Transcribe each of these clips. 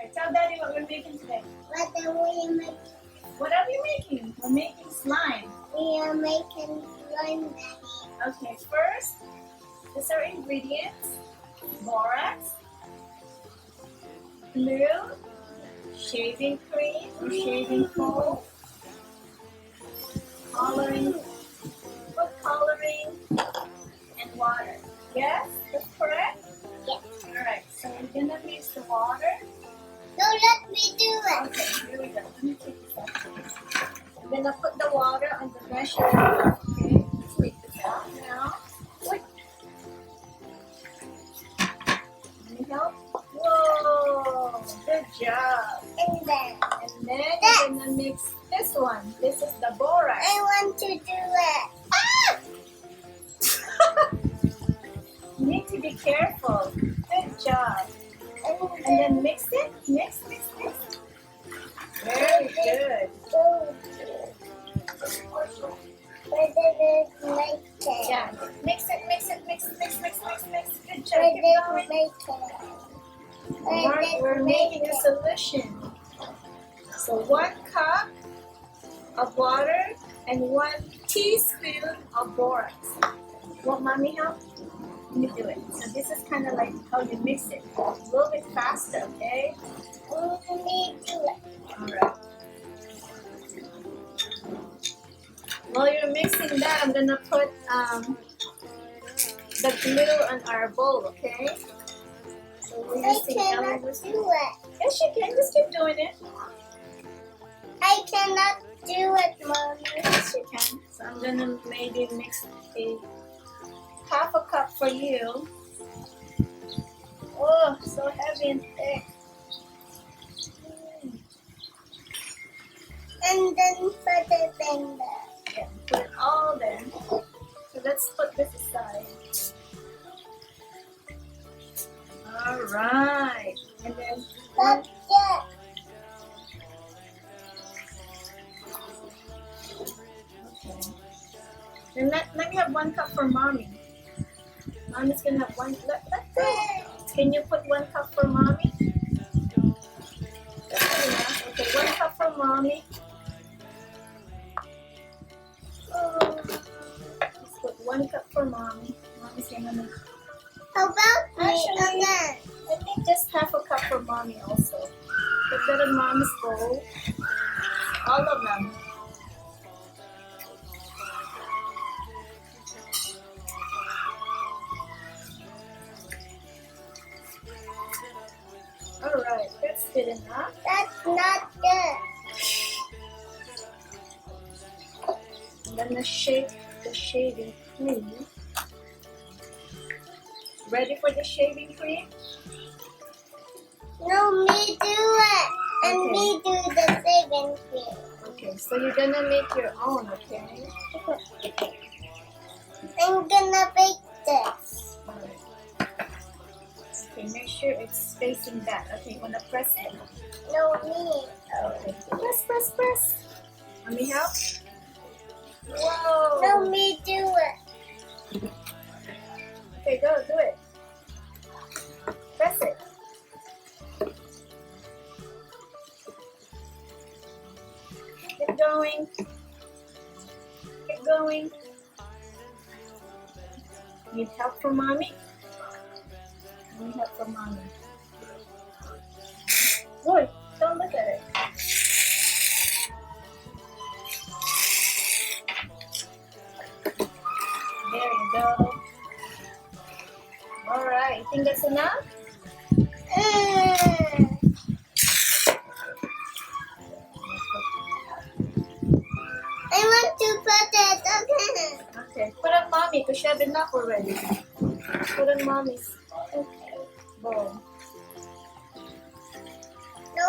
Alright, tell Daddy what we're making today. What are we making? What are we making? We're making slime. We are making slime, Daddy. Okay, first, these are ingredients. Borax, glue, shaving cream or shaving foam, coloring, food coloring, and water. Yes, that's correct? Yes. Alright, so we're gonna mix the water. No, let me do it. Okay, here we go. Let me take this out. I'm gonna put the water on the measuring cup. Okay, let's take this out now. Wait. Let me help. Whoa, good job. And then And then we're gonna mix this one. This is the borax. I want to do it. Ah! You need to be careful. Good job. And then mix it. Mix, mix, mix. Very good. So good. But then it's make it. Yeah. Mix it, mix it, mix, mix, mix, mix, mix. Good job. But Keep then going. make it. We're making a solution. So 1 cup of water and 1 teaspoon of borax. Want mommy help? Let me do it. So this is kind of like how you mix it. A little bit faster, okay? Let me do it. Alright. While you're mixing that, I'm gonna put the glue on our bowl, okay? So we're I using cannot Ellen's. do it. Yes, you can. Just keep doing it. I cannot do it, Mommy. Yes, you can. So I'm gonna maybe mix a half a cup for you. Oh, so heavy and thick. And then put it in there. Yeah, put it all there. So let's put this aside. All right, and then That's it. okay. Then let me have 1 cup for mommy. Mommy's gonna have one. Can you put 1 cup for mommy? That's enough. Okay, 1 cup for mommy. Let's put 1 cup for mommy. Mommy's gonna make. How about me Actually, again? I think just half a cup for mommy also. Put that in mommy's bowl. All of them. Alright, that's good enough. That's not good. I'm gonna shake the shaving cream. Ready for the shaving cream? No, me do it. And Okay. me do the saving cream. Okay, so you're gonna make your own, okay? I'm gonna bake this. Alright. Okay, make sure it's facing that. Okay, you wanna press it? No, me. Okay. Press, press, press. Let me help. Whoa. No, me do it. Okay, go, do it. Press it. Keep going. Keep going. Need help from mommy? Need help from mommy. Boy, don't look at it. There you go. Alright, you think that's enough? I want to put it again. Okay, put on mommy because you have enough already. Put on mommy's bowl. No,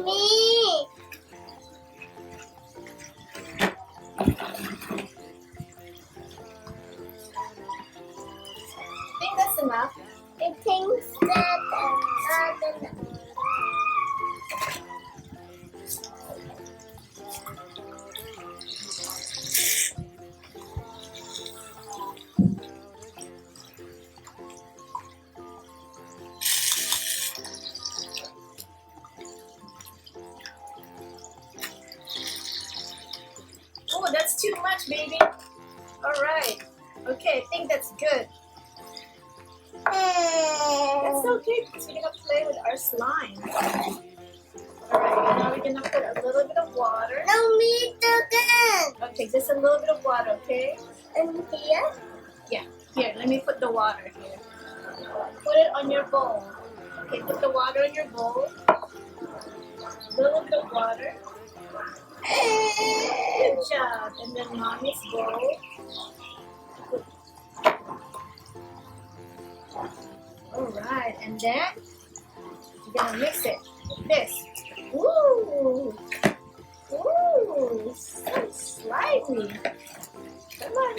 me. I think that's enough. It thinks that I'm not enough. too much, baby. Alright. Okay, I think that's good. That's okay because we're gonna play with our slime. Alright, now we're gonna put a little bit of water. No, me too. Okay, just a little bit of water, okay? And here? Yeah, here, let me put the water here. Put it on your bowl. Okay, put the water in your bowl. A little bit of water. Good job. And then mommy's bowl. Alright, and then you're gonna mix it with this. Ooh! Ooh! So slimy. Come on.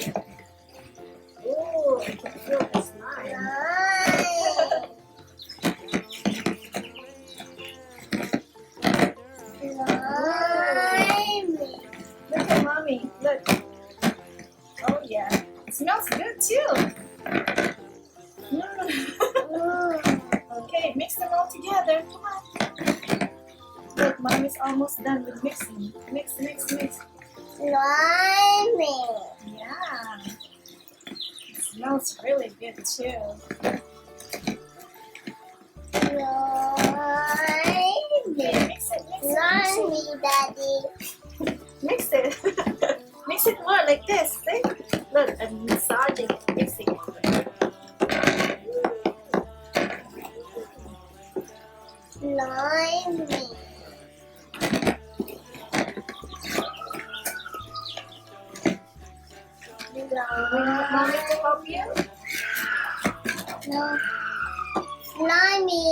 Ooh, I can feel the slime. Slimy. Look at mommy. Look. Oh yeah. It smells good too. Okay, mix them all together. Come on. Look, mommy's almost done with mixing. Mix, mix, mix. Slimy. Yeah. It smells really good too. Slimy. Mix it, mix it. Slimy, Daddy. Mix it. Mix it more like this. See? Look, I'm massaging it, mixing it. Slimy. Mommy to help you? No. Slimy.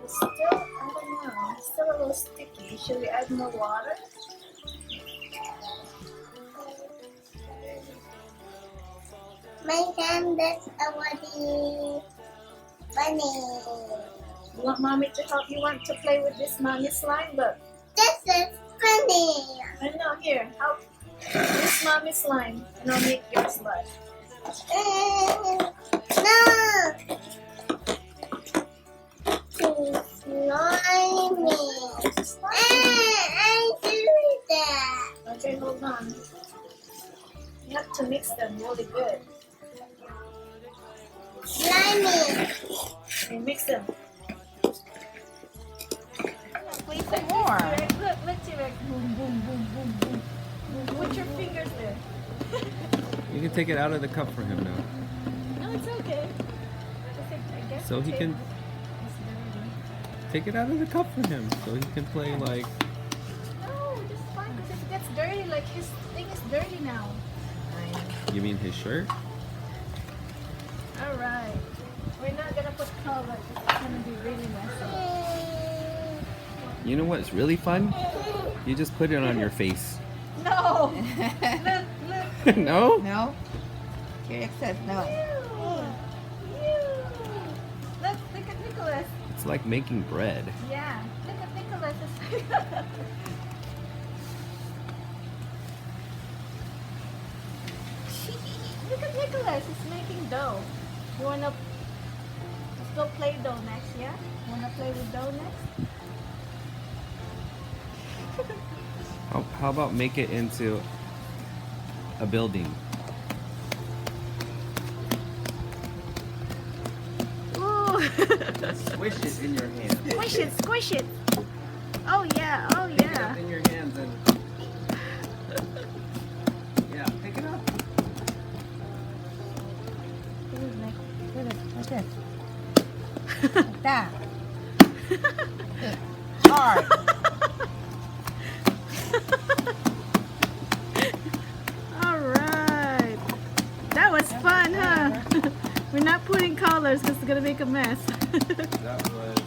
It's still, I don't know, it's still a little sticky. Should we add more water? My hand is already funny. You want mommy to help you want to play with this mommy slime? Look. This is funny. I know, here, help this mommy slime and I'll make your slime. No. Too slimy. I do that. Okay, hold on. You have to mix them really good. Slimy. Okay, mix them. Please some more. Look, T-Rex. Boom, boom, boom, boom, boom. Put your fingers there. You can take it out of the cup for him now. No, it's okay. I guess So he can take it out of the cup for him, so he can play like. No, just fine because it gets dirty. Like his thing is dirty now. You mean his shirt? All right. We're not gonna put color. It's gonna be really messy. You know what's really fun? You just put it on your face. No. Look. No? No? TRex says no. Look at Nicholas. It's like making bread. Yeah. Look at Nicholas. Look at Nicholas. He's making dough. You wanna? Let's go play dough next. Yeah. Wanna play with dough next? How about make it into a building? Ooh. Squish it in your hand. Squish it, squish it. Oh yeah, oh Pick it yeah. up in your hands and. Yeah, pick it up. Like this. Like that. Hard. All right. That was fun, huh? We're not putting colors because it's gonna make a mess. That was